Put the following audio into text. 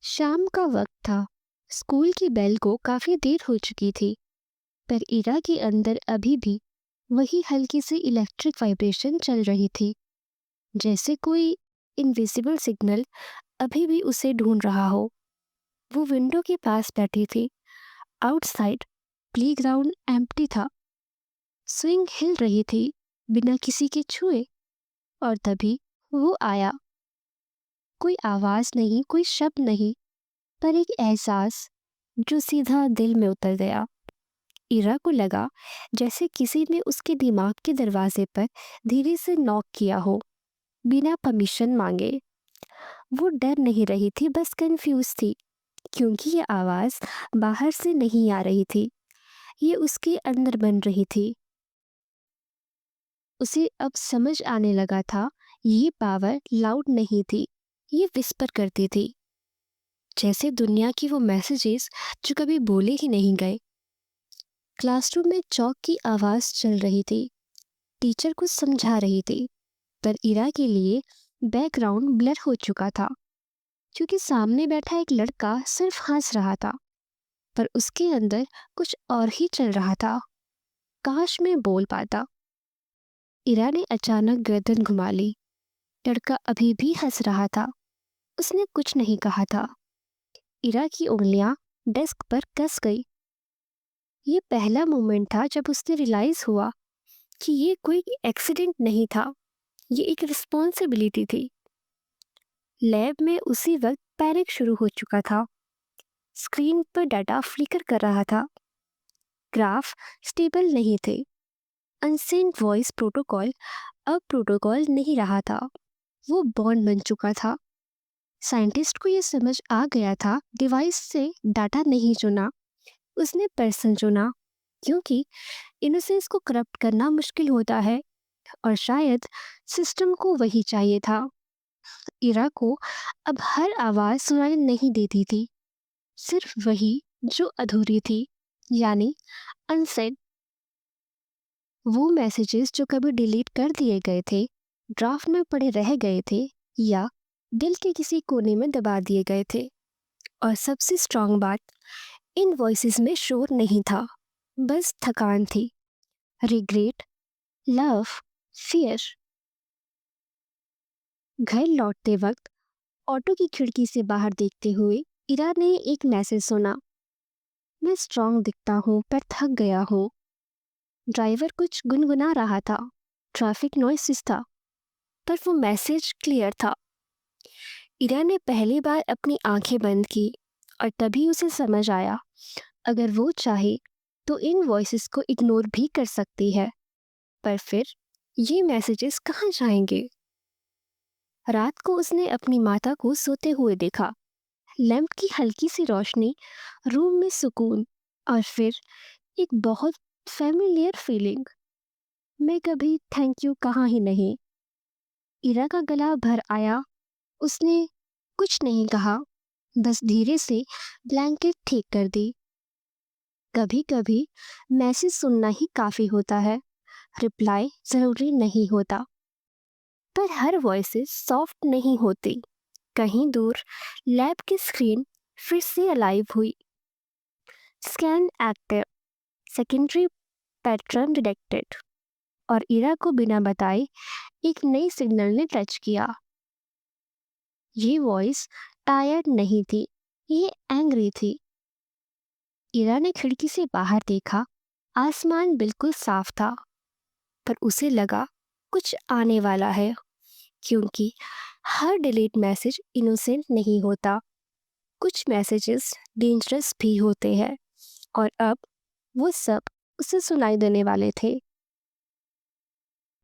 शाम का वक्त था। स्कूल की बेल को काफी देर हो चुकी थी, पर इरा के अंदर अभी भी वही हल्की सी इलेक्ट्रिक वाइब्रेशन चल रही थी, जैसे कोई इनविजिबल सिग्नल अभी भी उसे ढूंढ रहा हो। वो विंडो के पास बैठी थी। आउटसाइड प्लेग्राउंड एम्प्टी था। स्विंग हिल रही थी बिना किसी के छुए। और तभी वो आया। कोई आवाज नहीं, कोई शब्द नहीं, पर एक एहसास जो सीधा दिल में उतर गया। इरा को लगा जैसे किसी ने उसके दिमाग के दरवाजे पर धीरे से नॉक किया हो, बिना परमिशन मांगे। वो डर नहीं रही थी, बस कंफ्यूज थी, क्योंकि ये आवाज बाहर से नहीं आ रही थी, ये उसके अंदर बन रही थी। उसे अब समझ आने लगा था, ये पावर लाउड नहीं थी, ये विस्पर करती थी, जैसे दुनिया की वो मैसेजेस जो कभी बोले ही नहीं गए। क्लासरूम में चौक की आवाज चल रही थी। टीचर कुछ समझा रही थी, पर इरा के लिए बैकग्राउंड ब्लर हो चुका था, क्योंकि सामने बैठा एक लड़का सिर्फ हंस रहा था, पर उसके अंदर कुछ और ही चल रहा था। काश मैं बोल पाता। इरा ने अचानक गर्दन घुमा ली। लड़का अभी भी हंस रहा था। उसने कुछ नहीं कहा था। इरा की उंगलियां डेस्क पर कस गई। ये पहला मोमेंट था जब उसने रियलाइज हुआ कि ये कोई एक्सीडेंट नहीं था, ये एक रिस्पॉन्सिबिलिटी थी। लैब में उसी वक्त पैनिक शुरू हो चुका था। स्क्रीन पर डाटा फ्लिकर कर रहा था। ग्राफ स्टेबल नहीं थे। अनसेंड वॉइस प्रोटोकॉल अब प्रोटोकॉल नहीं रहा था, वो बॉन्ड बन चुका था। साइंटिस्ट को ये समझ आ गया था, डिवाइस से डाटा नहीं चुना, उसने पर्सन चुना, क्योंकि इनोसेंस को करप्ट करना मुश्किल होता है, और शायद सिस्टम को वही चाहिए था। इरा को अब हर आवाज सुनाई नहीं देती थी, सिर्फ वही जो अधूरी थी, यानी अनसेड। वो मैसेजेस जो कभी डिलीट कर दिए गए थे, ड्राफ्ट में पड़े रह गए थे, या दिल के किसी कोने में दबा दिए गए थे। और सबसे स्ट्रांग बात, इन वॉइसेस में शोर नहीं था, बस थकान थी। Regret, love, fear. घर लौटते वक्त ऑटो की खिड़की से बाहर देखते हुए इरा ने एक मैसेज सुना। मैं स्ट्रांग दिखता हूँ पर थक गया हूँ। ड्राइवर कुछ गुनगुना रहा था। ट्रैफिक नॉइसेस था, पर वो मैसेज क्लियर था। इरा ने पहली बार अपनी आंखें बंद की, और तभी उसे समझ आया, अगर वो चाहे तो इन वॉइसेस को इग्नोर भी कर सकती है। पर फिर ये मैसेजेस कहाँ जाएंगे? रात को उसने अपनी माता को सोते हुए देखा। लैंप की हल्की सी रोशनी, रूम में सुकून, और फिर एक बहुत फैमिलियर फीलिंग। मैं कभी थैंक यू कहा ही नहीं। इरा का गला भर आया। उसने कुछ नहीं कहा, बस धीरे से ब्लैंकेट ठीक कर दी। कभी कभी मैसेज सुनना ही काफी होता है, रिप्लाई जरूरी नहीं होता। पर हर वॉइसेस सॉफ्ट नहीं होती। कहीं दूर लैब की स्क्रीन फिर से अलाइव हुई। Scan active, secondary pattern detected. और इरा को बिना बताए एक नई सिग्नल ने टच किया। ये वॉइस टायर्ड नहीं थी, ये एंग्री थी। इरा ने खिड़की से बाहर देखा। आसमान बिल्कुल साफ था, पर उसे लगा कुछ आने वाला है, क्योंकि हर डिलीट मैसेज इनोसेंट नहीं होता। कुछ मैसेजेस डेंजरस भी होते हैं, और अब वो सब उसे सुनाई देने वाले थे।